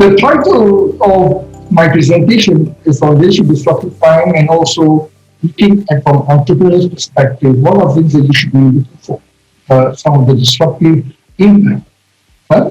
The title of my presentation is on leadership disruptive time, and also looking at from entrepreneur's perspective, what are things that you should be looking for, some of the disruptive impact.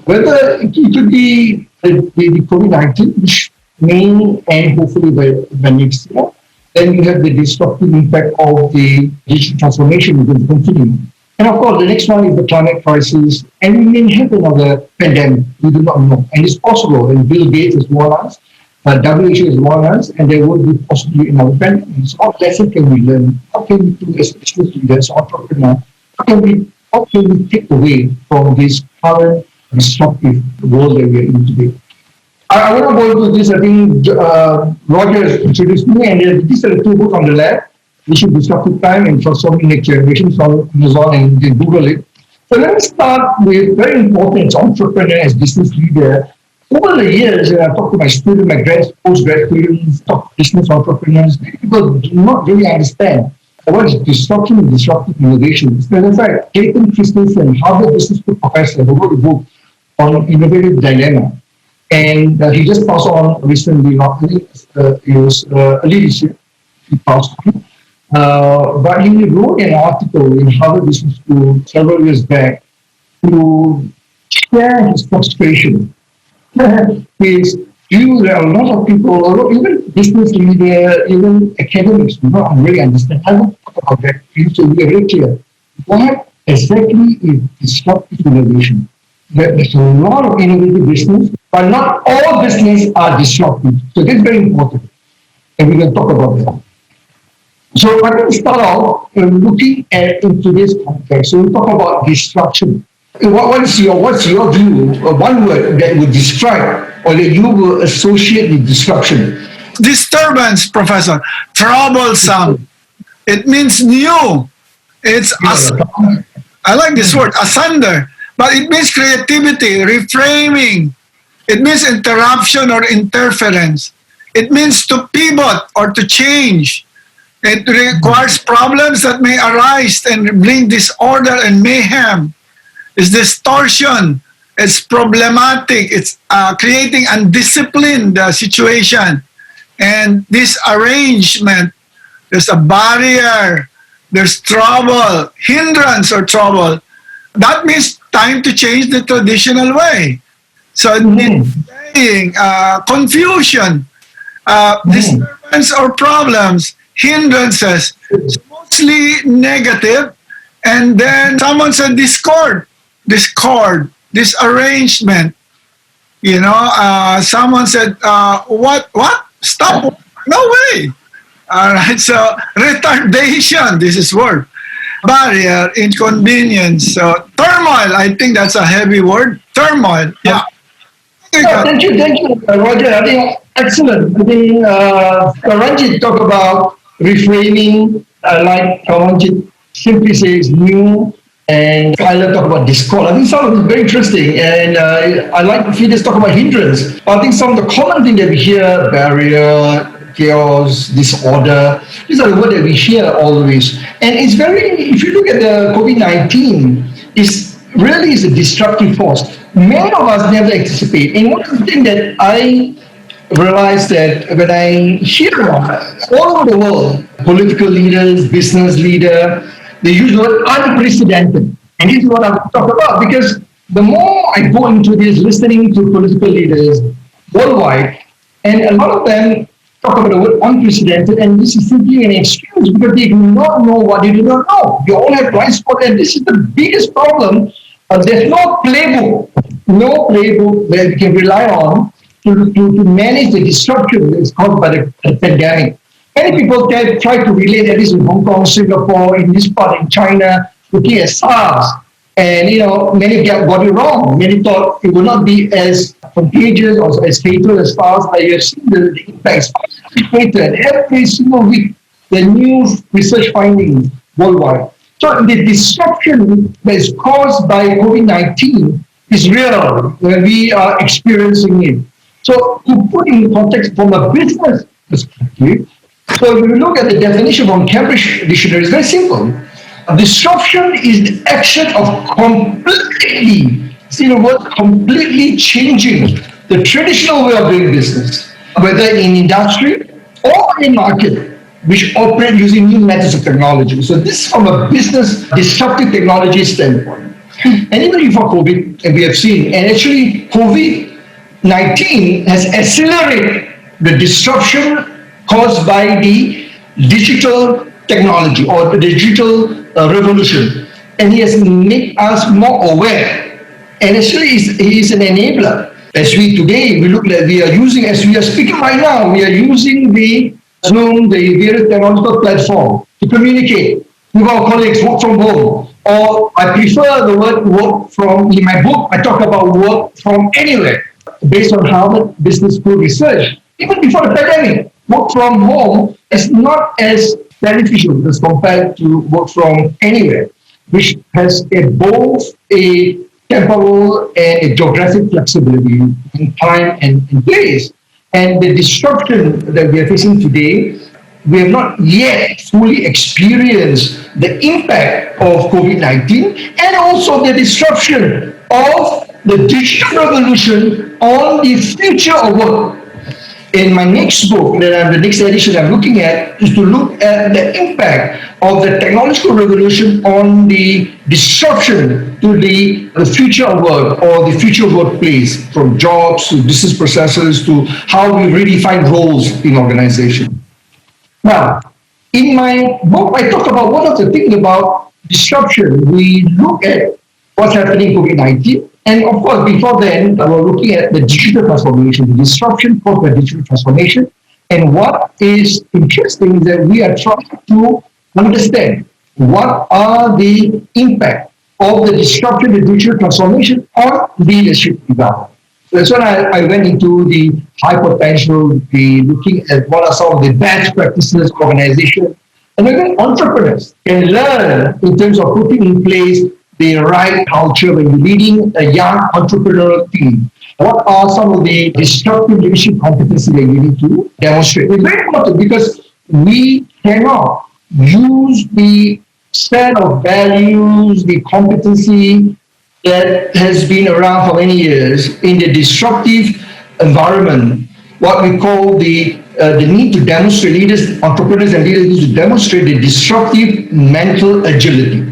Whether it could be the COVID-19, which may end hopefully by next year. Then you have the disruptive impact of the digital transformation will continue. And of course, the next one is the climate crisis, and we may have another pandemic. We do not know, and it's possible. And Bill Gates has warned us, WHO has warned us, and there will be possibly another pandemic. So what lesson can we learn? How can we do as business leaders, entrepreneurs? How can we take away from this current disruptive world that we are in today? I want to go into this. I think Roger has introduced me, and these are the two books on the left. Leadership Disruptive Time and Transforming Next Generation from Amazon, and you can Google it. So let me start with very important as entrepreneur, as business leader. Over the years, and I've talked to my students, my postgrad students, top business entrepreneurs, people do not really understand what is disruption and disruptive innovation. So in fact, Clayton Christensen, Harvard Business School professor, who wrote a book on innovative dilemma. And he just passed on recently, it was early this year, he passed on. But he wrote an article in Harvard Business School several years back to share his frustration. His view that a lot of people, even business leaders, even academics, do not really understand. I won't talk about that. So we are very clear. What exactly is disruptive innovation? There's a lot of innovative business, but not all business are disruptive. So that's very important. And we can talk about that. So I'm going to start off looking at in today's context. So we'll talk about disruption. What's your view, one word that would describe or that you will associate with disruption? Disturbance, Professor. Troublesome. It means new. It's I like this word, asunder. But it means creativity, reframing. It means interruption or interference. It means to pivot or to change. It requires problems that may arise and bring disorder and mayhem. It's distortion. It's problematic. It's creating undisciplined situation. And disarrangement, there's a barrier, there's trouble, hindrance or trouble. That means time to change the traditional way. So it means confusion, disturbance or problems, hindrances, mostly negative. And then someone said discord, disarrangement. Someone said, what? Stop. No way. All right, so retardation, this is word. Barrier, inconvenience, turmoil. I think that's a heavy word. Turmoil. Yeah. Thank you, Roger. I think excellent. I think Ranjit talked about reframing, like Ranjit simply says new, and Kyla talk about discord. I think some of it is very interesting, and I like if you just talk about hindrance. But I think some of the common thing that we hear, barrier, chaos, disorder, these are the words that we hear always. And it's if you look at the COVID-19, it's really is a disruptive force. Many of us never anticipate. And one of the things that I realized that when I hear about all over the world, political leaders, business leaders, they use the word unprecedented. And this is what I'm talking about, because the more I go into this, listening to political leaders worldwide, and a lot of them talk about the word unprecedented, and this is simply an excuse because they do not know what they do not know. They all have blind spot, and this is the biggest problem. There's no playbook that we can rely on to manage the disruption that is caused by the pandemic. Many people try to relate at least in Hong Kong, Singapore, in this part in China, looking at SARS. And, many got it wrong. Many thought it would not be as contagious or as fatal as SARS, but you have seen the impacts. And every single week, the new research findings worldwide. So the disruption that is caused by COVID-19 is real when we are experiencing it. So to put in context from a business perspective, so if you look at the definition from Cambridge Dictionary, it's very simple. Disruption is the action of completely changing the traditional way of doing business, whether in industry or in market, which operate using new methods of technology. So this is from a business disruptive technology standpoint. And even before COVID, and we have seen, and actually COVID-19 has accelerated the disruption caused by the digital technology or the digital revolution. And he has made us more aware. And actually, he is an enabler. As we today, we look at, we are using, as we are speaking right now, we are using the Zoom, the various technological platform to communicate with our colleagues, work from home. Or I prefer the word work from, in my book, I talk about work from anywhere. Based on Harvard Business School research, even before the pandemic, work from home is not as beneficial as compared to work from anywhere, which has both a temporal and a geographic flexibility in time and in place. And the disruption that we are facing today, we have not yet fully experienced the impact of COVID-19 and also the disruption of the digital revolution on the future of work. In my next book, the next edition I'm looking at, is to look at the impact of the technological revolution on the disruption to the future of work or the future workplace, from jobs to business processes to how we redefine roles in organizations. Now, in my book, I talk about one of the things about disruption. We look at what's happening in COVID-19. And of course, before then, we're looking at the digital transformation, the disruption caused by digital transformation. And what is interesting is that we are trying to understand what are the impact of the disruption, the digital transformation on leadership development. So that's when I went into the high potential, looking at what are some of the best practices, organization, and even entrepreneurs can learn in terms of putting in place the right culture when you're leading a young entrepreneurial team. What are some of the disruptive leadership competencies that you need to demonstrate? It's very important because we cannot use the set of values, the competency that has been around for many years in the disruptive environment, what we call the need to demonstrate, leaders, entrepreneurs and leaders need to demonstrate the disruptive mental agility.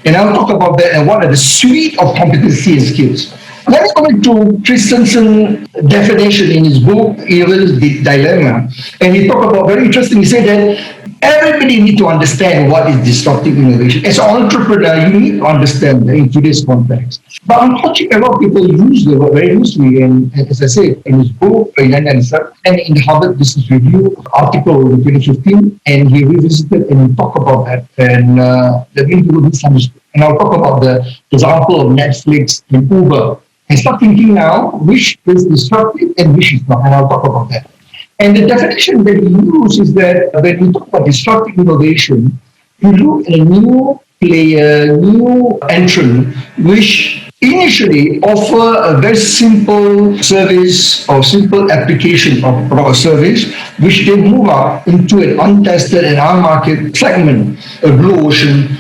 And I'll talk about that and what are the suite of competency and skills. Let's go into Christensen's definition in his book, Evil's Dilemma. And he talked about, very interesting, he said that everybody needs to understand what is disruptive innovation. As an entrepreneur, you need to understand that in today's context. But unfortunately, a lot of people use the word very loosely. And as I said, in his book, in 1997, and in the Harvard Business Review article in 2015, and he revisited and he talked about that. And let me do this understood. And I'll talk about the example of Netflix and Uber. And start thinking now which is disruptive and which is not. And I'll talk about that. And the definition that we use is that when we talk about disruptive innovation, we look at a new player, new entrant, which initially offer a very simple service or simple application of a service, which they move up into an untested and unmarketed segment, a blue ocean,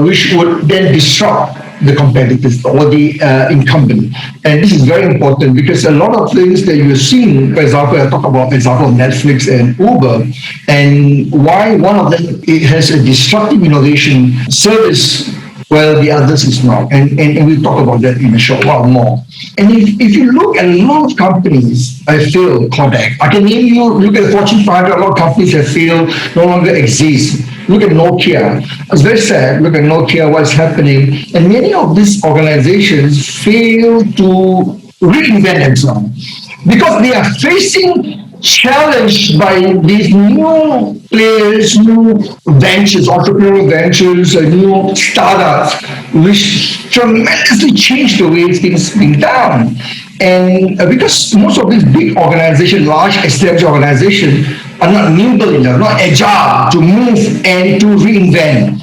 which would then disrupt the competitors or the incumbent. And this is very important because a lot of things that you're seeing, for example, I talk about example of Netflix and Uber, and why one of them it has a disruptive innovation service, while the others is not. And we'll talk about that in a short while more. And if you look at a lot of companies that fail, Kodak, I can name you, look at the Fortune 500, a lot of companies that fail, no longer exist. Look at Nokia. It's very sad. Look at Nokia, what's happening. And many of these organizations fail to reinvent themselves because they are facing challenged by these new players, new ventures, entrepreneurial ventures, new startups, which tremendously change the way things being done. And because most of these big organizations, large established organizations, are not nimble enough, not agile to move and to reinvent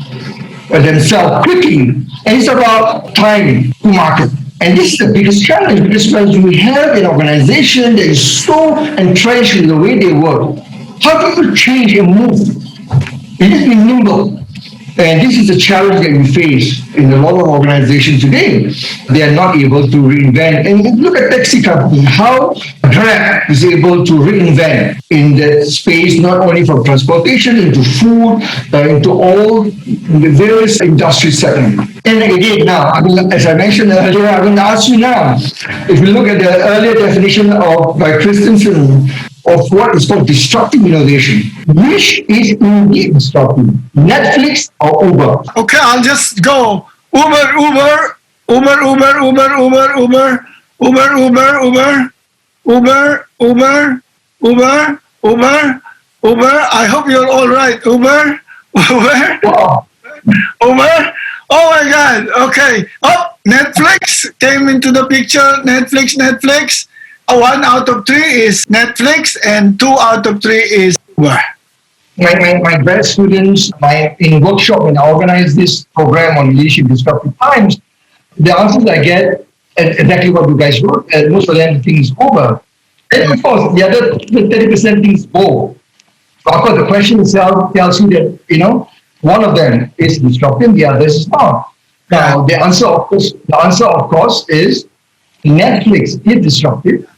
themselves quickly. And it's about time to market. And this is the biggest challenge because when you have an organization that is so entrenched in the way they work, how do you change and move? You need to be nimble. And this is a challenge that we face in a lot of organizations today. They are not able to reinvent. And look at taxi company, how Grab is able to reinvent in that space, not only from transportation, into food, into all the various industry segments. And again, now, as I mentioned earlier, I'm going to ask you now, if you look at the earlier definition by Christensen, of what is called disruptive innovation. Which is indeed disruptive? Netflix or Uber? Okay, I'll just go. Uber, Uber, Uber, Uber, Uber, Uber, Uber, Uber, Uber, Uber, Uber, Uber, Uber, Uber, Uber. I hope you're all right. Uber, Uber, Wow. Uber. Oh my God. Okay. Oh, Netflix came into the picture. Netflix, Netflix. 1 out of 3 is Netflix, and 2 out of 3 is Uber. My grad students, in workshop, when I organize this program on leadership disruptive times, the answers I get exactly what you guys wrote. Most of them think Uber. And of course, the other 30% thinks both. So of course, the question itself tells you that, one of them is disruptive, the other is not. Now, the answer, of course, is Netflix is disruptive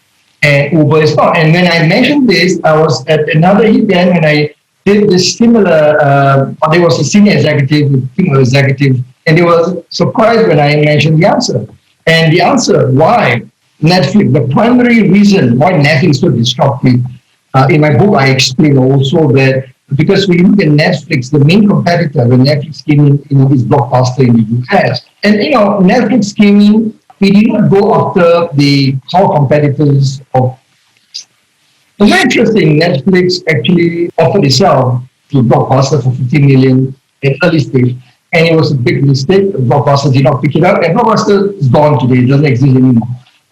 and Uber is not. And when I mentioned this, I was at another event when I did this similar, there was a senior executive, female executive, and they were surprised when I mentioned the answer. And the answer, why Netflix, the primary reason why Netflix is so disruptive, in my book, I explain also that because when you look at Netflix, the main competitor when Netflix came in, is Blockbuster in the US. And, Netflix came in, we did not go after the core competitors of. It's very interesting. Netflix actually offered itself to Blockbuster for 15 million in early stage, and it was a big mistake. Blockbuster did not pick it up, and Blockbuster is gone today; it doesn't exist anymore.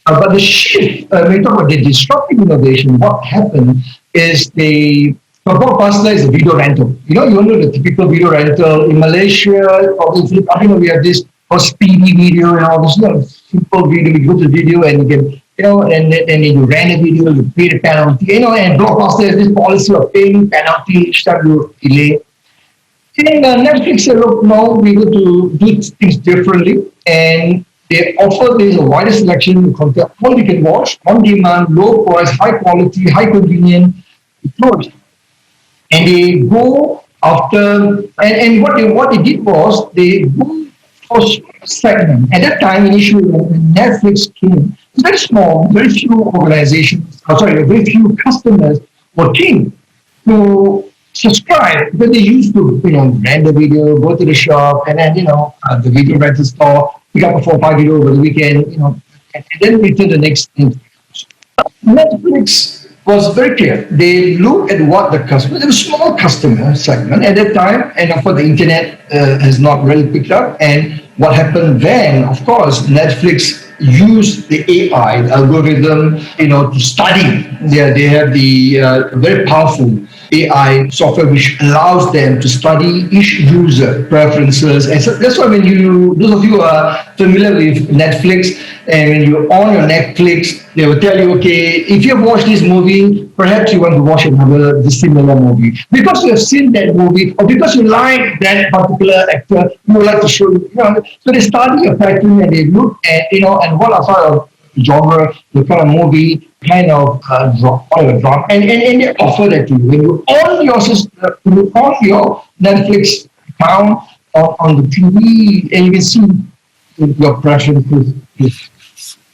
But the shift, when we talk about the disruptive innovation, what happened is Blockbuster is a video rental. You know the typical video rental in Malaysia, or in Philippines, we have this speedy video and all this simple video. You go to video and you can, and then you rent a video, you pay the penalty, and Blockbuster has this policy of paying penalty each time you delay. And Netflix said, look, no, we're going to do things differently. And they offer this a wider selection of content, all you can watch, on demand, low price, high quality, high convenient, approach. And they go after, and what they did was, they go for segment. At that time, initially, when Netflix came, it's very small, very few organizations, very few customers were keen to subscribe because they used to, rent the video, go to the shop, and then, the video rental store, pick up a 4-5 video over the weekend, and then return the next thing. Netflix was very clear. They look at what the customer, there was a small customer segment at that time, and of course the internet has not really picked up. And what happened then, of course, Netflix used the AI, the algorithm, to study. They have the very powerful AI software which allows them to study each user preferences. And so that's why when those of you who are familiar with Netflix, and when you're on your Netflix, they will tell you, okay, if you have watched this movie, perhaps you want to watch another similar movie. Because you have seen that movie, or because you like that particular actor, you would like to show, so they study your pattern and they look at, and what sort of genre, the kind of movie, kind of drop, and they offer that to you. When you on your system, when you on your Netflix account on the TV, and you can see your preferences.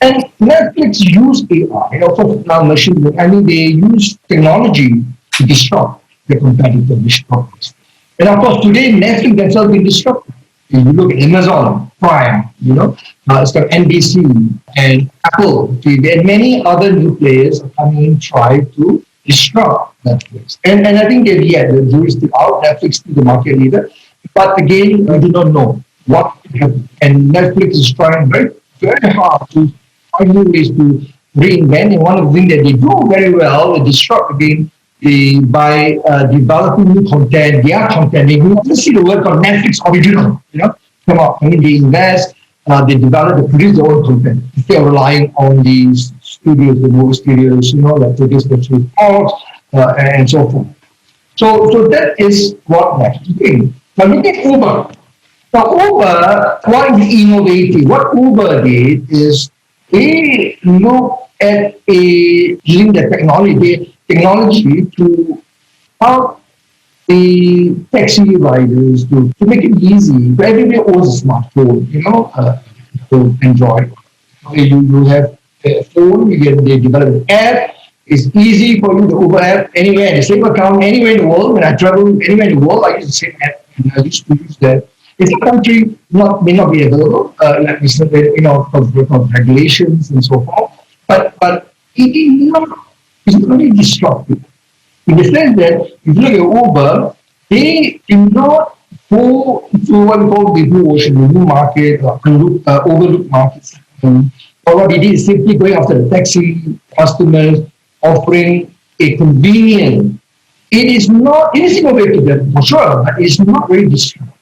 And Netflix use AI, also now machine learning. They use technology to disrupt the competitive disruptors. And of course, today Netflix themselves been disrupted. If you look at Amazon Prime, it's got NBC and Apple TV and many other new players are coming in try to disrupt Netflix. And I think the jury is still out. Netflix is the market leader. But again, we do not know what happened. And Netflix is trying very, very hard to find new ways to reinvent. And one of the things that they do very well, they disrupt again, by developing new content, their content. They don't see the word called Netflix original, come on. They invest, they develop, they produce their own content instead of relying on these studios, the movie studios, that produce the three parts and so forth. So that is what Netflix is doing. Now look at Uber. Now Uber, why is innovative? What Uber did is they look at using the technology to help the taxi riders to make it easy. Everybody owns a smartphone, so Android. You have a phone, they develop an app. It's easy for you to Uber app anywhere in the same account, anywhere in the world. When I travel anywhere in the world, I use the same app. And I used to use that. In some country, may not be available, like we said, because of regulations and so forth. But it is not, it's not really disruptive. In the sense that if you look at Uber, they do not go to what we call the blue ocean, the new market, or overlooked markets. Or what they did is simply going after the taxi customers, offering a convenient. It is innovative for sure, but it's not very disruptive.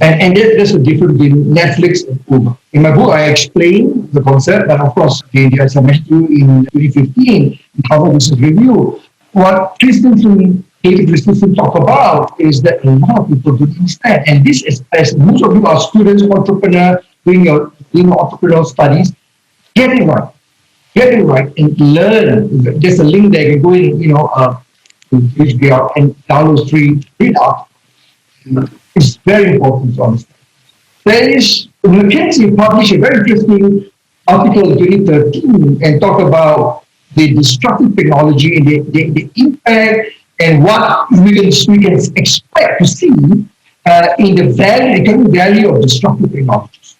And that's the difference between Netflix and Uber. In my book, I explain the concept, but of course, as I mentioned to you in 2015, in Harvard Business Review, what David Christensen talked about is that a lot of people don't understand. And this is, as most of you are students, entrepreneurs, doing your entrepreneurial studies, get it right. Get it right and learn. There's a link there. You can go in, to HBR and download free readout. It's very important to understand. There is, McKinsey published a very interesting article in 2013 and talked about the disruptive technology and the impact and what we can expect to see in the economic value of disruptive technologies.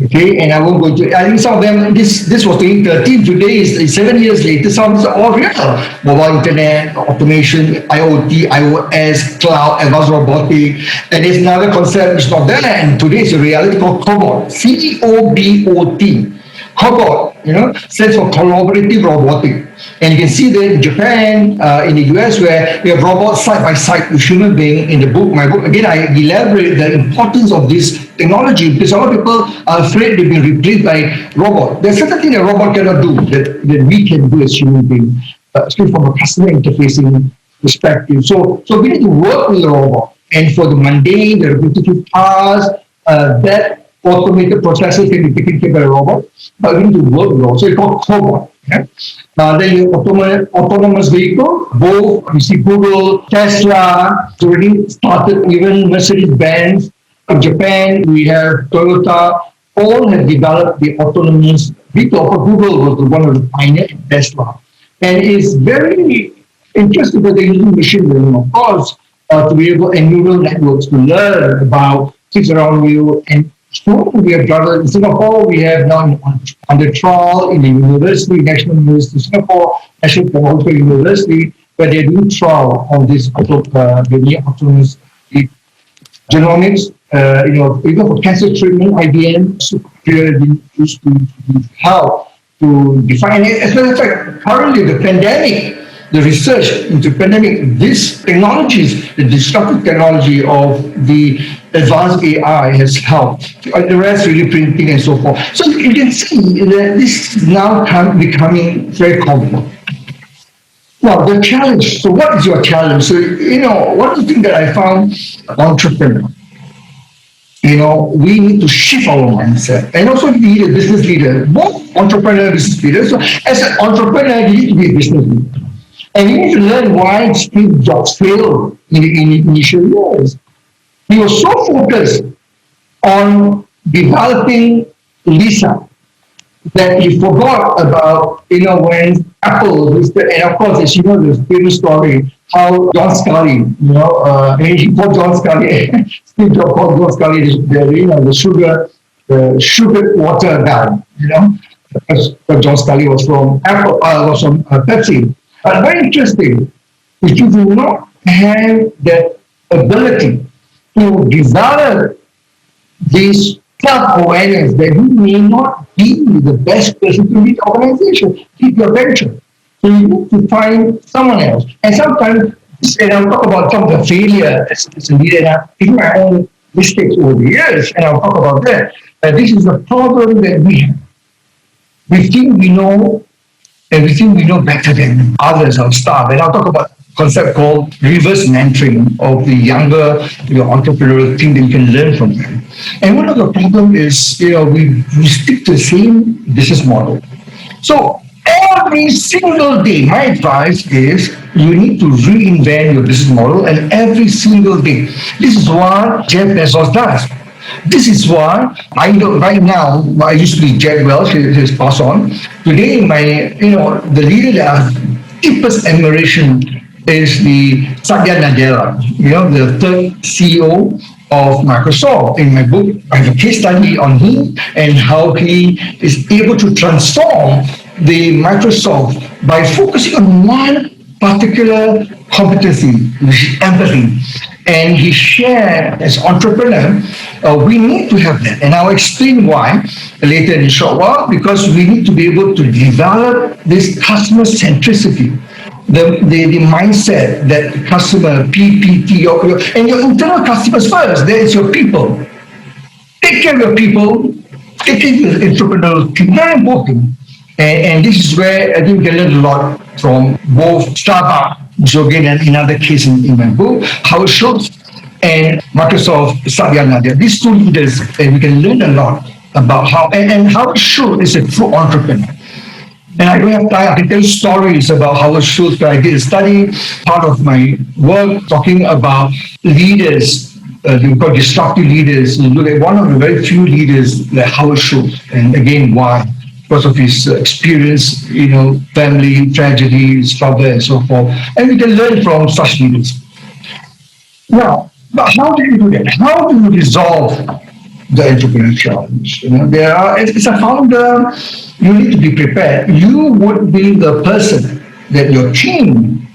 Okay, and I won't go into. I think some of them. This was 2013. Today is 7 years later. Some are all real. Mobile internet, automation, IoT, iOS, cloud, advanced robotics, and there's another concept which is not there. And today is a reality called cobot. COBOT. Cobot, stands for collaborative robotic. And you can see that in Japan, in the US, where we have robots side by side with human being. In my book, again, I elaborate the importance of this technology because a lot of people are afraid they've been replaced by robot. There's certain things a robot cannot do that we can do as human beings, especially from a customer interfacing perspective. So we need to work with the robot. And for the mundane, the repetitive tasks, that automated processes can be taken care by a robot, but we need to work with it. So it's called cobot. Okay? Then you autonomous vehicle, both you see Google, Tesla, already started, even Mercedes-Benz. In Japan, we have Toyota, all have developed the autonomous vehicle. Google was one of the pioneers in Tesla. And it's very interesting that they're using machine learning, of course, to be able and neural networks to learn about things around you. And so we have drivers in Singapore. We have now under trial in the university, National University of Singapore, National Technological University, where they're doing trial on this autonomous genomics. Even for cancer treatment, IBM supercomputer being used to help to define it. As a matter of fact, currently the pandemic, the research into pandemic, these technologies, the disruptive technology of the advanced AI has helped. The rest really printing and so forth. So you can see that this is now becoming very common. Now the challenge. So what is your challenge? So one of the things that I found, entrepreneur. We need to shift our mindset, and also we need a business leader, both entrepreneur and business leader. So as an entrepreneur, you need to be a business leader. And you need to learn why Steve Jobs failed in the initial years. He was so focused on developing Lisa that he forgot about, when Apple listed, and of course, as you know, the famous story, how John Scully, he called John Scully, Steve Jobs called John Scully, the sugar water guy, because John Scully was from Apple, was from Pepsi. But very interesting, if you do not have that ability to develop this self-awareness that you may not be the best person to lead the organization, keep your venture. So you need to find someone else. And sometimes, and I'll talk about some of the failure as a leader, and I've taken my own mistakes over the years, and I'll talk about that. This is a problem that we have. We think we know everything we know better than others, our staff. And I'll talk about concept called reverse mentoring of the younger entrepreneurial team that you can learn from them. And one of the problem is, we stick to the same business model. So every single day, my advice is you need to reinvent your business model, and every single day. This is what Jeff Bezos does. This is why I know right now, I used to be Jack Welch, he's passed on. Today, the leader that I have deepest admiration is the Satya Nadella, the third CEO of Microsoft. In my book, I have a case study on him and how he is able to transform the Microsoft by focusing on one particular competency, which is empathy. And he shared as entrepreneur, we need to have that. And I'll explain why later in a short while, because we need to be able to develop this customer centricity, the mindset that customer, PPT, and your internal customers first. There is your people. Take care of your people, take care of your entrepreneurial team, very important. And this is where I think we can learn a lot from both Starbucks, so again, another case in my book, Howard Schultz and Microsoft Satya Nadella. These two leaders, and we can learn a lot about how, and Howard Schultz is a true entrepreneur. And I don't have time, I can tell you stories about Howard Schultz. I did a study, part of my work, talking about leaders, we call disruptive leaders. You look at one of the very few leaders, like Howard Schultz, and again, why? Because of his experience, family, tragedy, struggle, and so forth. And we can learn from such leaders. Now, but how do you do that? How do you resolve the entrepreneurial challenge? As a founder, you need to be prepared. You would be the person that your team,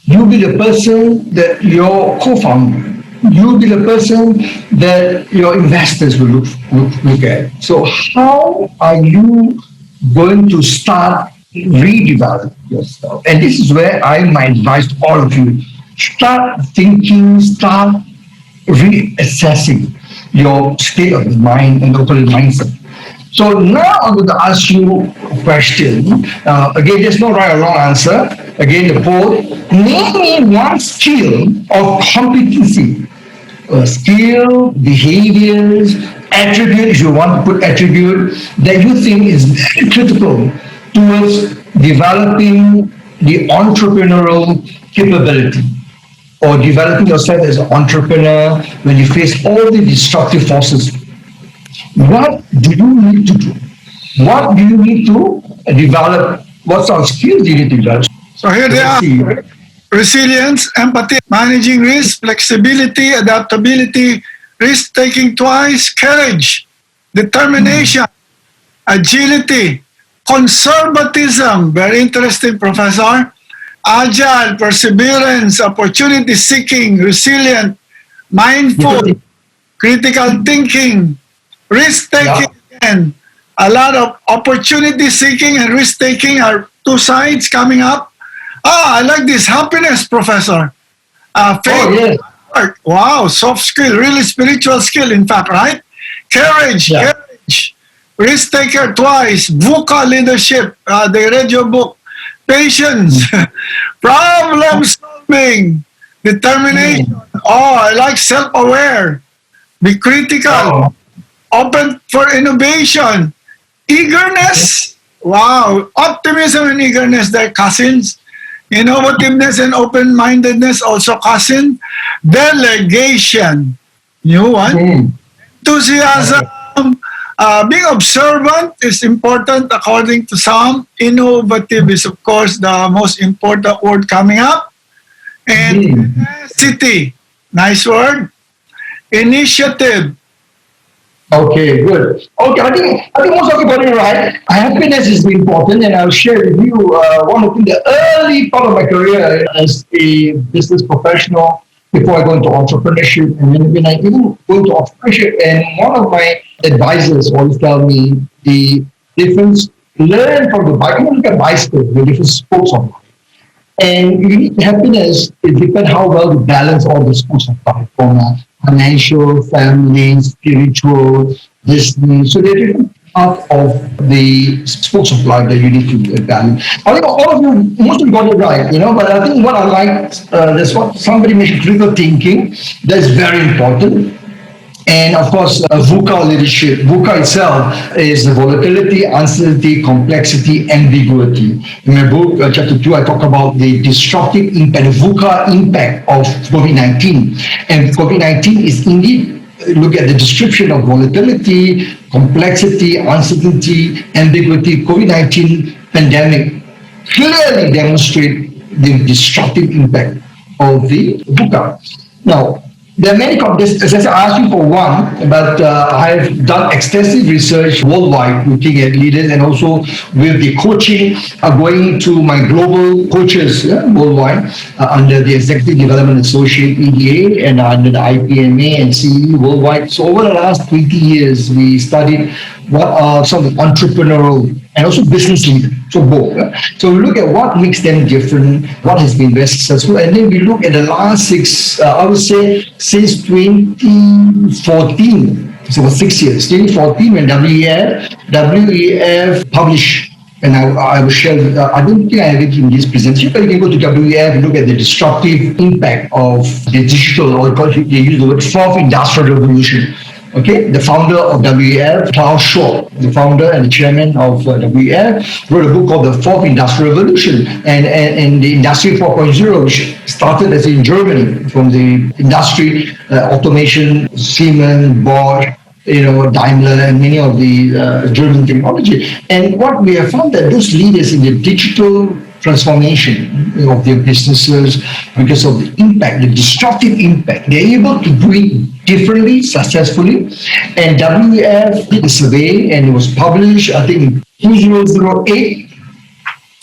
you'll be the person that your co-founder, you'll be the person that your investors will look at. So how are you going to start redeveloping yourself? And this is where my advice to all of you. Start thinking, start reassessing your state of the mind and local mindset. So now I'm going to ask you a question. Again, there's no right or wrong answer. Again, the poll. Name me one skill of competency. Skill, behaviors, attribute, if you want to put attribute, that you think is very critical towards developing the entrepreneurial capability or developing yourself as an entrepreneur when you face all the disruptive forces. What do you need to do? What do you need to develop? What sort of skills do you need to develop? So here they are. Resilience, empathy, managing risk, flexibility, adaptability, risk-taking twice, courage, determination, agility, conservatism, very interesting, Professor, agile, perseverance, opportunity-seeking, resilient, mindful, critical thinking, risk-taking, and a lot of opportunity-seeking and risk-taking are two sides coming up. I like this. Happiness, Professor. Faith. Art. Wow, soft skill, really spiritual skill, in fact, right? Courage, courage. Risk taker twice. VUCA leadership. They read your book. Patience. Problem solving. Determination. I like self-aware. Be critical. Open for innovation. Eagerness. Wow. Optimism and eagerness, they're cousins. Innovativeness and open-mindedness, also cousin. Delegation, new one. Enthusiasm. Being observant is important according to some. Innovative is, of course, the most important word coming up. And tenacity, nice word. Initiative. Okay, good. Okay, I think most of you got it right. Happiness is important, and I'll share with you one of the early part of my career as a business professional before I go into entrepreneurship. And when I even go into entrepreneurship, and one of my advisors always tell me the difference, learn from the bike. Look at bicycle, the different spokes of life. And you need happiness, it depends how well you balance all the spokes of life, from financial, family, spiritual, business. So they're different. part of the spokes of life that you need to value. I think all of you, most of you got it right, but I think what I like, that's what somebody mentioned, critical thinking, that's very important. And of course, VUCA leadership. VUCA itself is the volatility, uncertainty, complexity, ambiguity. In my book, chapter 2, I talk about the disruptive impact, the VUCA impact of COVID-19. And COVID-19 is indeed, look at the description of volatility, complexity, uncertainty, ambiguity. COVID-19 pandemic clearly demonstrate the disruptive impact of the VUCA. Now, there are many companies, as I said, I asked you for one, but I've done extensive research worldwide looking at leaders and also with the coaching, going to my global coaches worldwide under the Executive Development Associate EDA and under the IPMA and CE worldwide. So over the last 20 years, we studied what are some of the entrepreneurial and also business leaders, so both. So we look at what makes them different, what has been very successful, and then we look at the last I would say, since 2014, so for 6 years, 2014 when WEF published, and I will share, I don't think I have it in this presentation, but you can go to WEF and look at the disruptive impact of the digital, or they use the word fourth industrial revolution. Okay, the founder of WEF, Klaus Schwab, the founder and the chairman of WEF, wrote a book called The Fourth Industrial Revolution, and the Industry 4.0, which started as in Germany from the industry, automation, Siemens, Bosch, Daimler, and many of the German technology. And what we have found that those leaders in the digital transformation of their businesses, because of the impact, the disruptive impact, they're able to do it differently, successfully. And WEF did a survey, and it was published, I think, 2008,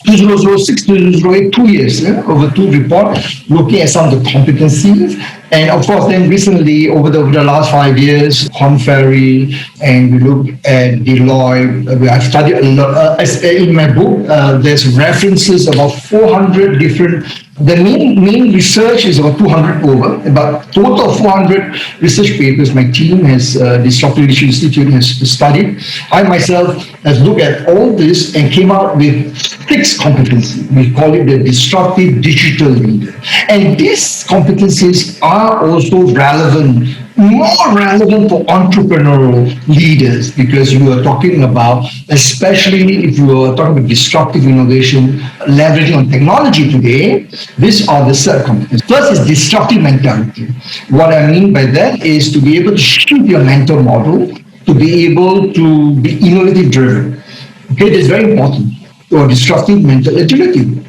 2006, 2008, 2 years, over 2 reports, looking at some of the competencies. And of course, then recently, over the last 5 years, Korn Ferry, and we look at Deloitte. I've studied a lot. In my book, there's references about 400 different. The main research is about 200 over, about total of 400 research papers my team has, Disruptive Leadership Institute has studied. I myself have looked at all this and came out with 6 competencies. We call it the disruptive digital leader. And these competencies are also relevant, more relevant for entrepreneurial leaders, because you are talking about, especially if you are talking about disruptive innovation, leveraging on technology today, these are the set competencies. First is disruptive mentality. What I mean by that is to be able to shift your mental model, to be able to be innovative driven. Okay, that's very important for disruptive mental agility.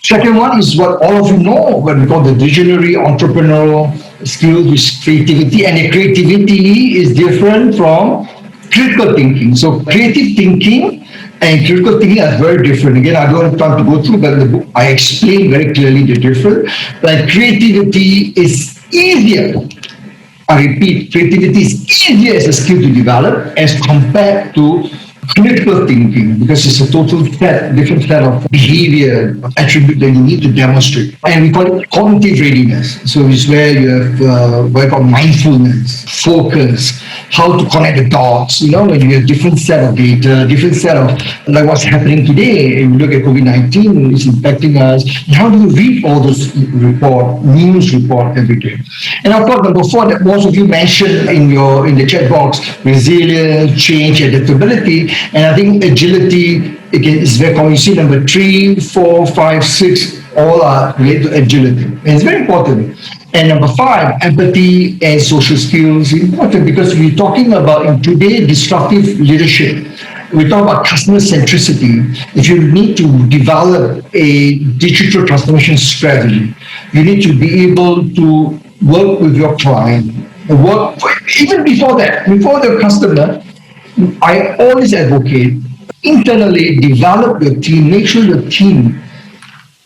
Second one is what all of you know, what we call the visionary entrepreneurial skills, which is creativity. And the creativity is different from critical thinking. So creative thinking and critical thinking are very different. Again, I don't have time to go through, but in the book I explain very clearly the difference. But creativity is easier. I repeat, creativity is easier as a skill to develop as compared to critical thinking, because it's a total different set of behavior attribute that you need to demonstrate. And we call it cognitive readiness. So it's where you have what I call mindfulness, focus, how to connect the dots, when you have different set of data, different set of, like what's happening today. If you look at COVID-19, it's impacting us. How do you read all those news report every day? And of course, number 4, that most of you mentioned in the chat box, resilience, change, adaptability. And I think agility, again, is very common. You see number 3, 4, 5, 6, all are related to agility. And it's very important. And number 5, empathy and social skills is important, because we're talking about, in today's disruptive leadership, we talk about customer centricity. If you need to develop a digital transformation strategy, you need to be able to work with your client, even before the customer. I always advocate internally develop your team, make sure your team,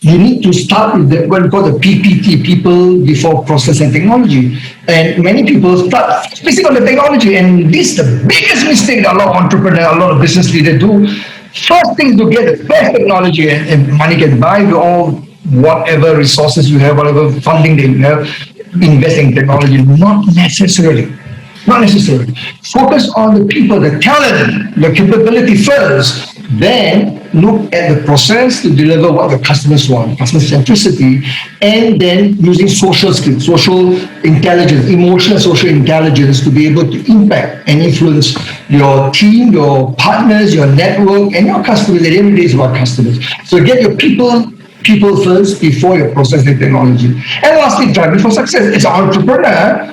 you need to start with what we call the PPT, people before process and technology. And many people start focusing on the technology, and this is the biggest mistake that a lot of entrepreneurs, a lot of business leaders do. First thing to get the best technology, and money can buy you all whatever resources you have, whatever funding that you have, invest in technology, not necessarily. Not necessarily. Focus on the people, the talent, the capability first. Then look at the process to deliver what the customers want, customer centricity, and then using social skills, social intelligence, emotional social intelligence to be able to impact and influence your team, your partners, your network, and your customers. At the end of the day, it's about customers. So get your people first before your process and technology. And lastly, driving for success. As an entrepreneur,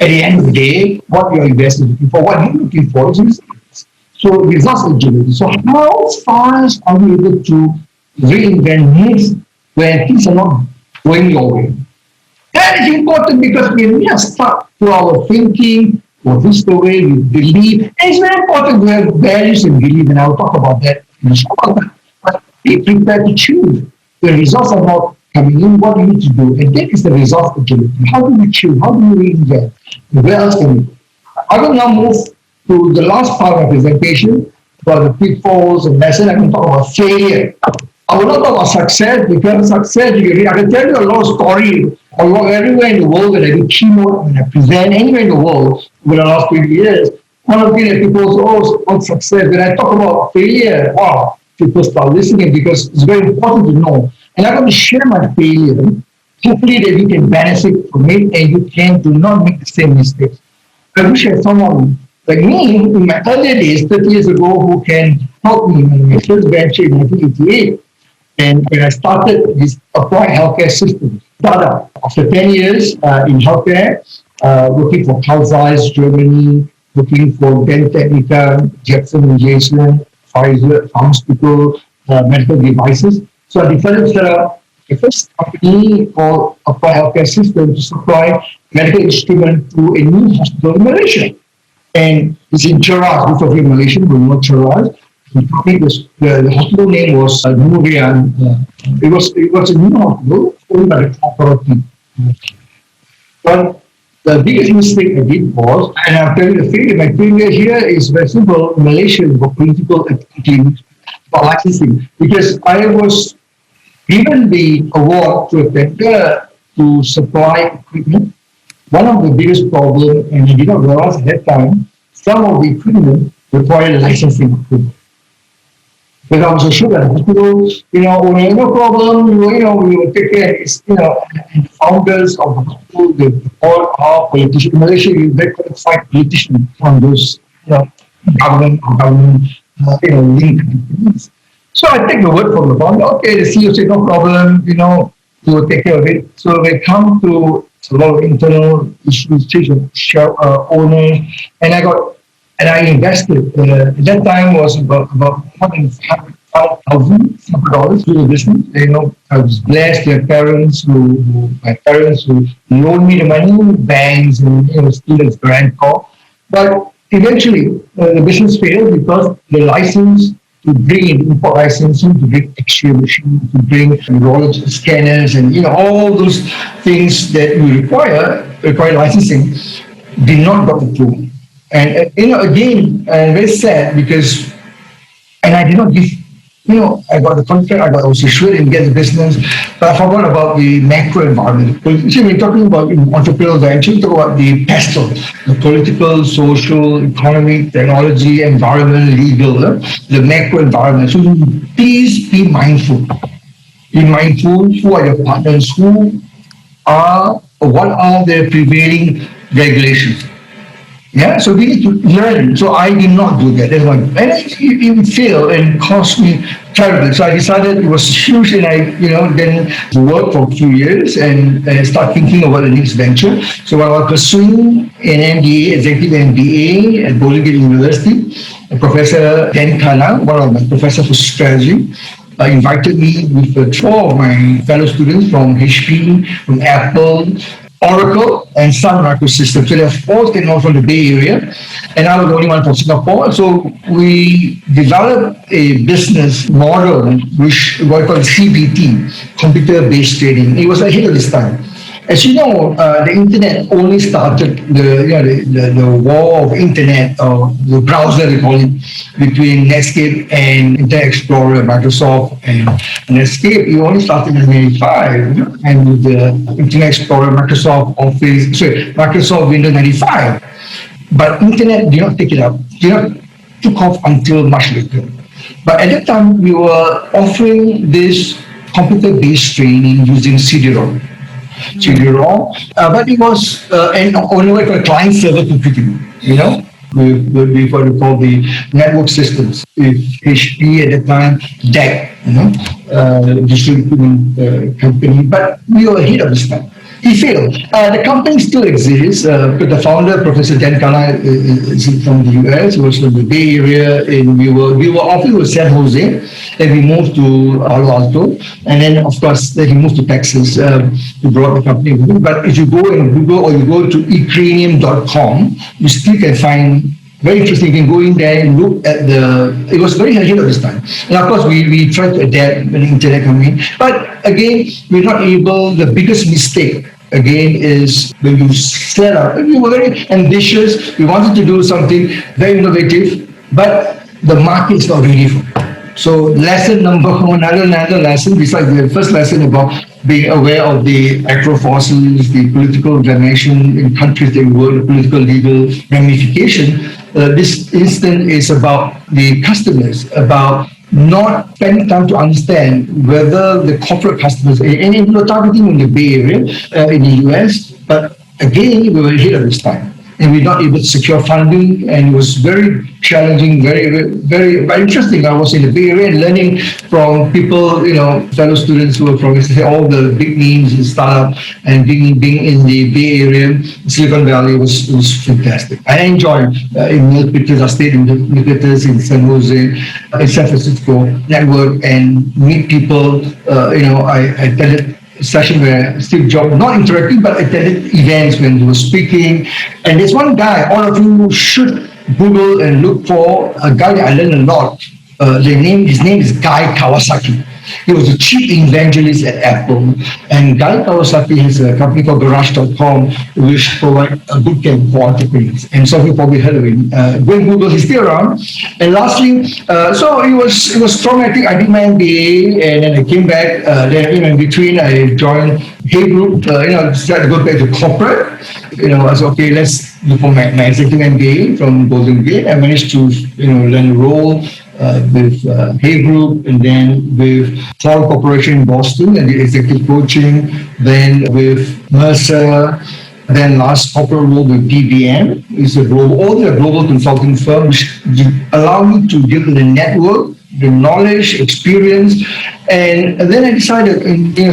at the end of the day, what your investor is looking for, what you're looking for is results. So results agility. So how fast are we able to reinvent things when things are not going your way? That is important because we are stuck to our thinking, or this is the way we believe. And it's very important to have values and belief, and I'll talk about that in a short time. But be prepared to choose. The results are not coming in, what you need to do. And that is the result agility. How do we choose? How do we reinvent? Where else can we go? I will now move to the last part of my presentation about the pitfalls and lessons. I'm going to talk about failure. I will not talk about success because success, I can tell you a lot of stories. I work everywhere in the world when I do keynote, when I present anywhere in the world over the last 20 years. One of the things that people say, oh, what's success? When I talk about failure, wow, people start listening because it's very important to know. And I'm going to share my failure. Hopefully that you can benefit from it and you can do not make the same mistakes. I wish I had someone like me in my earlier days, 30 years ago, who can help me in my first venture in 1988. And when I started this applied healthcare system, startup. After 10 years in healthcare, working for 𝐂𝐑𝐈𝐒, Germany, working for 𝑑ENTechnica, Johnson & Johnson, Pfizer, pharmaceutical, medical devices. So I decided to set up the first company called Applied Healthcare System to supply medical instrument to a new hospital in Malaysia. And it's in Cheras, most of you Malaysian will know Cheras. The hospital name was Nurian. It was a new hospital owned by the authority. But the biggest mistake I did was, and I'll tell you the failure, my failure here is very simple. Malaysia for political activity, for licensing, because I was given the award to a tender to supply equipment. One of the biggest problems, and I did not realize at that time, some of the equipment required licensing equipment. Because I was assured that hospital, no problem, we will take care. It's, and the founders of the hospital, they all are politicians. In Malaysia, you very qualified politicians on those, government linked companies. So I take the word from the founder. Okay, the CEO said no problem, we will take care of it. So they come to a lot of internal issues, share owners, and I invested. At that time was about more than $5,000 to the business. I was blessed. My parents who loaned me the money, banks and students guarantor. But eventually, the business failed because the license to bring in import licensing, to bring X-ray machines, to bring urology scanners, and all those things that you require licensing, did not got approved. And again, very sad because, and I did not give, I got the contract, I was assured and get the business, but I forgot about the macro environment. You see, we're talking about entrepreneurial venture, we talk about the pestle, the political, social, economic, technology, environment, legal, the macro environment. So please be mindful. Be mindful who are your partners, what are the prevailing regulations. Yeah, so we need to learn. So I did not do that. That's one. And it failed and cost me terribly. So I decided it was huge, and I, then worked for a few years and start thinking about the next venture. So while I was pursuing an MBA, executive MBA at Bowling Green University, Professor Dan Kana, one of my professors for strategy, invited me with four of my fellow students from HP, from Apple, Oracle, and Sun Microsystems. So there are four technologies from the Bay Area, and I was the only one from Singapore. So we developed a business model which we call CBT, computer-based trading. It was ahead of this time. As you know, the internet only started the war of internet, or the browser they call it, between Netscape and Internet Explorer, Microsoft and Netscape. It only started in 1995, and with the Internet Explorer, Microsoft Windows 95. but internet did not take it up, did not took off until much later. But at that time, we were offering this computer-based training using CD-ROM. But it was only for client-server computing, with what we call the network systems, with HP at the time, DEC, digital equipment company, but we were ahead of this time. He failed. The company still exists, but the founder, Professor Dan Kala, is from the US. He was from the Bay Area, and we were often with San Jose, and we moved to Palo Alto, and then of course he moved to Texas to grow the company. But if you go in Google or you go to ecranium.com, you still can find. Very interesting. You can go in there and look at it was very ahead of this time. And of course, we tried to adapt when the internet came in. But again, we're not able, the biggest mistake, again, is when you set up, we were very ambitious, we wanted to do something very innovative, but the market is not ready for it. So lesson number one, another lesson, besides the first lesson about being aware of the agro forces, the political dimension in countries that we work, the political legal ramification. This instance is about the customers, about not spending time to understand whether the corporate customers, and we're targeting in the Bay Area, in the US, but again, we were ahead of this time. And we're not able to secure funding, and it was very challenging, very interesting. I was in the Bay Area and learning from people, fellow students who were from all the big names in startup, and being in the Bay Area, Silicon Valley was fantastic. I enjoyed in Milpitas. I stayed in Milpitas, in San Jose, in San Francisco, network and meet people. I attended session where Steve Jobs, not interacting, but attended events when he was speaking. And there's one guy, all of you should Google and look for a guy that I learned a lot. His name is Guy Kawasaki. He was the chief evangelist at Apple. And Guy Kawasaki has a company called Garage.com, which provide a bootcamp for entrepreneurs. And some of you probably heard of him. Go and Google, he's still around. And lastly, so it was traumatic. I did my MBA, and then I came back. Then in between, I joined Hey Group. Started to go back to corporate. I said, okay, let's look for my executive MBA from Golden Gate. I managed to learn a role with Hey Group, and then with Ford Corporation in Boston and the executive coaching, then with Mercer, then last corporate role with DBM. It's a global consulting firm which allow me to give the network, the knowledge, experience, and then I decided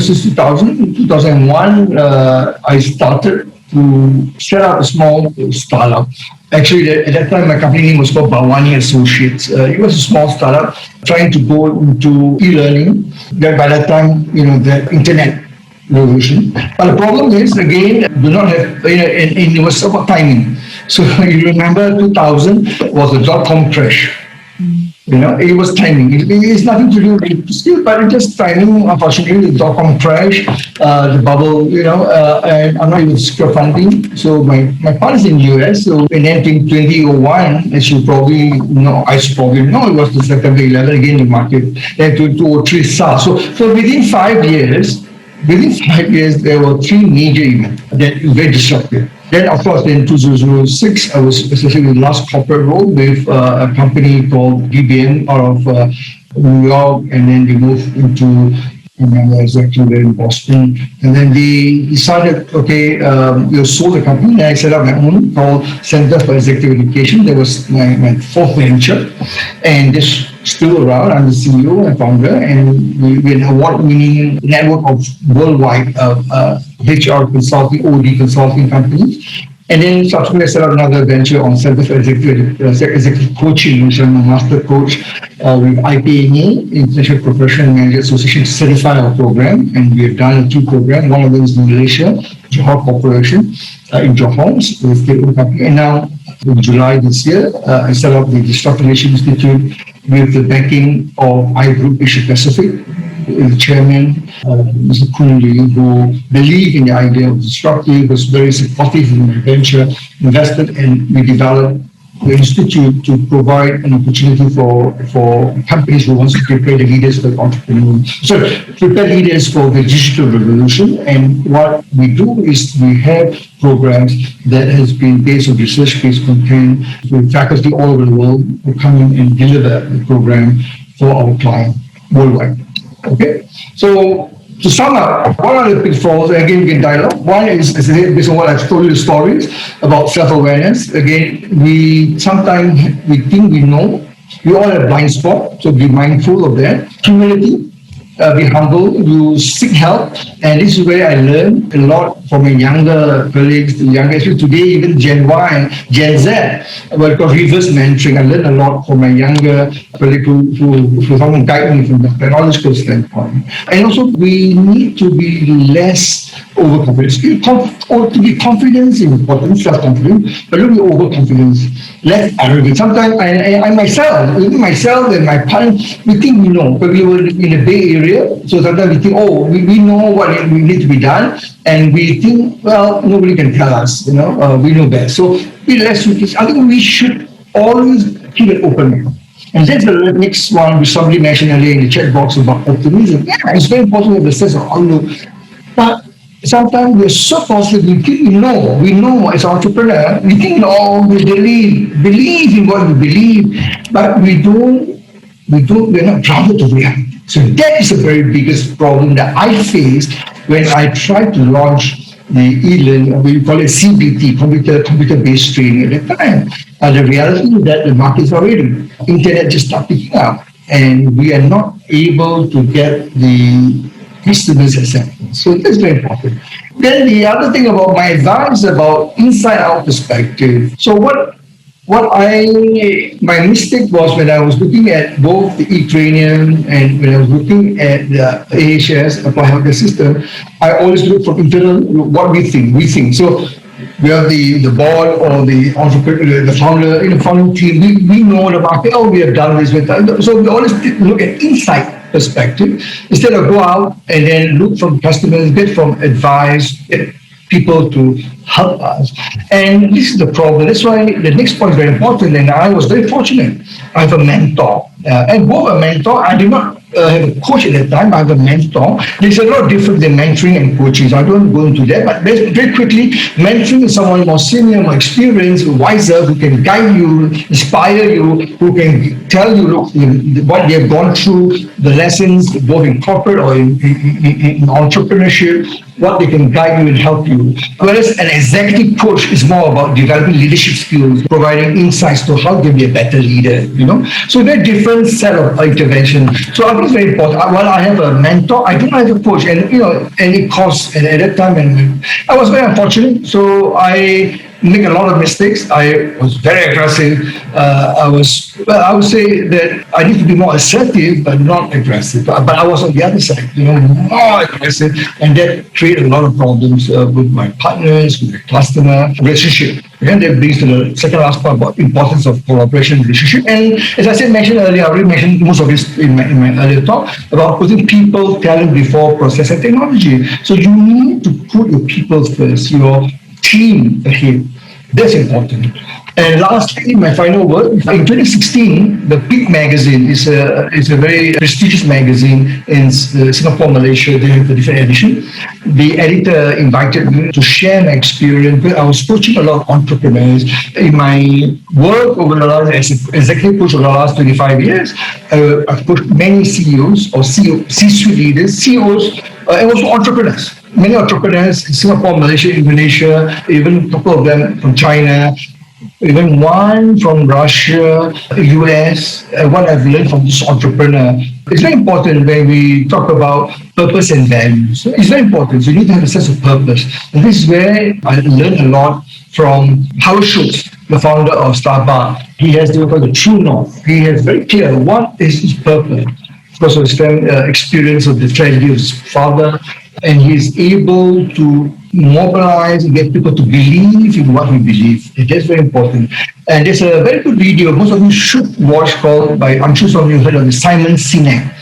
since 2001, I started to set up a small startup. Actually, at that time, my company name was called 𝑫𝒊𝒔𝒈 Associates. It was a small startup trying to go into e-learning. By that time, the internet revolution. But the problem is, again, do not have, and it was about timing. So you remember 2000 was the dot-com crash. It was timing. It's nothing to do with skill, but it's just timing. Unfortunately, the dot-com crash, the bubble, and I'm not able to secure funding. So my partner's in the US. So in 2001, as you probably know, it was the September 11 again the market. Then 2003 SARS. So within 5 years, there were 3 major events that were very disruptive. Then, of course, in 2006, I was especially in the last corporate role with a company called DBM out of New York, and then they moved into, I remember exactly where in Boston. And then they decided, okay, you sold the company, and I set up my own called Center for Executive Education. That was my fourth venture, and this still around. I'm the CEO and founder, and we're an award-winning network of worldwide HR consulting, OD consulting companies. And then subsequently, I set up another venture on Center for Executive Coaching, which I'm a master coach with IPNA, International Professional Manager Association, to certify our program. And we have done 2 programs. One of them is in Malaysia, Johor Corporation, in Johor, with the company. And now, in July this year, I set up the Disruptive Leadership Institute with the backing of iGroup Asia Pacific, the chairman, Mr. Kun Lee, who believed in the idea of disruptive, was very supportive in my venture, invested, and we developed the institute to provide an opportunity for companies who want to prepare the leaders for entrepreneurs. So prepare leaders for the digital revolution. And what we do is we have programs that has been based on research-based content with faculty all over the world who come in and deliver the program for our client worldwide. Okay, so to sum up, what are the pitfalls? Again, we can dialogue. One is based on what I've told you the stories about self-awareness. Again, sometimes we think we know. We all have blind spot, so be mindful of that. Humility, be humble, you seek help. And this is where I learned a lot from my younger colleagues, especially today, even Gen Y, Gen Z, what called reverse mentoring. I learned a lot from my younger colleagues who helped guide me from the technological standpoint. And also, we need to be less overconfident. To be confident is important, self-confidence, but don't be overconfidence, less arrogant. Sometimes I myself, even myself and my parents, we think we know, but we were in the Bay Area, so sometimes we think, we know what we need to be done, and we think, well, nobody can tell us, we know best. So be less ruthless. I think we should always keep an open mind. And that's the next one, which somebody mentioned earlier in the chat box about optimism. Yeah, it's very important to have a sense of outlook. But sometimes we're so positive, we think we know as an entrepreneur, we think, we believe in what we believe, but we're not grounded to reality. So that is the very biggest problem that I faced when I tried to launch the e-learning, we call it CBT, computer-based training at that time. The reality is that the market's already, internet just started picking up, and we are not able to get the customers acceptance. So that's very important. Then the other thing about my advice about inside-out perspective. So my mistake was when I was looking at both the e-training and when I was looking at the AHS, Applied Healthcare System, I always look from internal, what we think. So we have the board or the entrepreneur, the founder, in the founding team, we know the market, we have done this with that. So we always look at insight perspective instead of go out and then look from customers, get from advice, get people to help us. And this is the problem. That's why the next point is very important. And I was very fortunate. I have a mentor. And both a mentor, I did not have a coach at that time. I have a mentor. There's a lot different than mentoring and coaching. So I don't go into that. But very quickly, mentoring is someone more senior, more experienced, wiser, who can guide you, inspire you, who can tell you, look, what they have gone through, the lessons, both in corporate or in entrepreneurship, what they can guide you and help you. Whereas an executive coach is more about developing leadership skills, providing insights to how to be a better leader, So very different set of intervention. So I think it's very important. While I have a mentor, I do not have a coach, and and it costs. And at that time, and I was very unfortunate. So I make a lot of mistakes. I was very aggressive. I would say that I need to be more assertive, but not aggressive. But I was on the other side, more aggressive, and that created a lot of problems with my partners, with the customer relationship. And that brings to the second last part about importance of collaboration relationship. And as I mentioned earlier, I already mentioned most of this in my earlier talk about putting people, talent before process and technology. So you need to put your people first, your team ahead. That's important. And lastly, my final word, in 2016, the Peak magazine is a very prestigious magazine in Singapore, Malaysia. They have a different edition. The editor invited me to share my experience. I was coaching a lot of entrepreneurs. In my work over the last, as executive coach over the last 25 years, I've coached many CEOs or C-suite leaders, CEOs, and also entrepreneurs. Many entrepreneurs in Singapore, Malaysia, Indonesia, even a couple of them from China, even one from Russia, US, what I've learned from this entrepreneur. It's very important when we talk about purpose and values. It's very important. So you need to have a sense of purpose. And this is where I learned a lot from Howard Schultz, the founder of Starbucks. He has the true north. He has very clear what is his purpose. Because of his experience of the tragedy of his father, and he's able to mobilize and get people to believe in what we believe. That's very important. And there's a very good video most of you should watch called I'm sure some of you heard of Simon Sinek.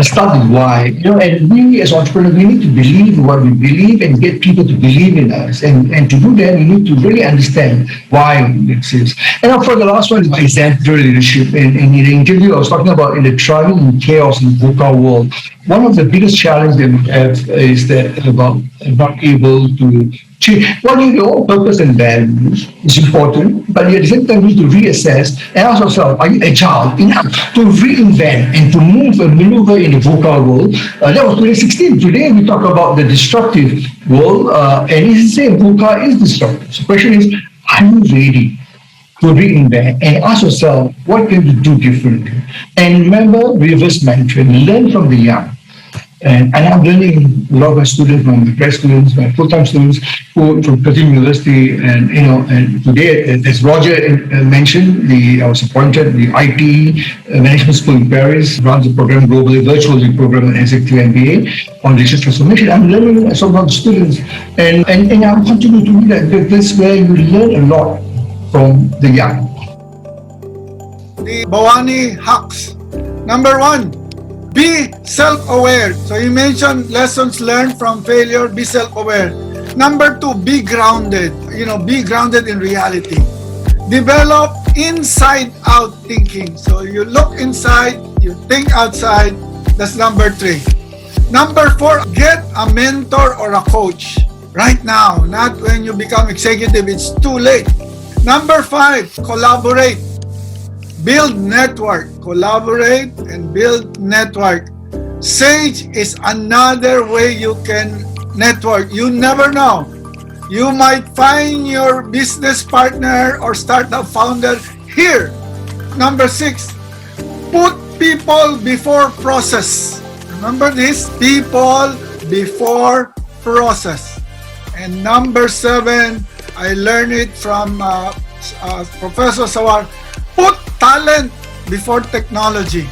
start with why. And we as entrepreneurs, we need to believe what we believe and get people to believe in us. And to do that, we need to really understand why we exist. And now for the last one is exemplary leadership. And in the interview, I was talking about in the thriving in chaos in VUCA world, one of the biggest challenges that we have is that about not able to change. Well, your own purpose and values is important, but at the same time, we need to reassess and ask ourselves, are you agile enough to reinvent and to move and maneuver in the VUCA world? That was 2016. Today, we talk about the disruptive world, and it's the same. VUCA is disruptive. So the question is, are you ready to reinvent and ask yourself, what can you do differently? And remember, reverse mentoring, learn from the young. And I'm learning a lot of my students, my grad students, my full-time students who from Curtin University, and today, as Roger mentioned, I was appointed the IT Management School in Paris, runs a program globally, virtually program an executive MBA on digital transformation. I'm learning some of the students, and I'm continuing to do that because this is where you learn a lot from the young. The Bawani hacks. Number 1. Be self-aware. So you mentioned lessons learned from failure, be self-aware. Number 2, be grounded. Be grounded in reality. Develop inside-out thinking. So you look inside, you think outside. That's number 3. Number 4, get a mentor or a coach. Right now, not when you become executive, it's too late. Number 5, collaborate. Build network, collaborate and build network. Sage is another way you can network. You never know. You might find your business partner or startup founder here. Number 6, put people before process. Remember this, people before process. And number 7, I learned it from Professor Sawar, put talent before technology.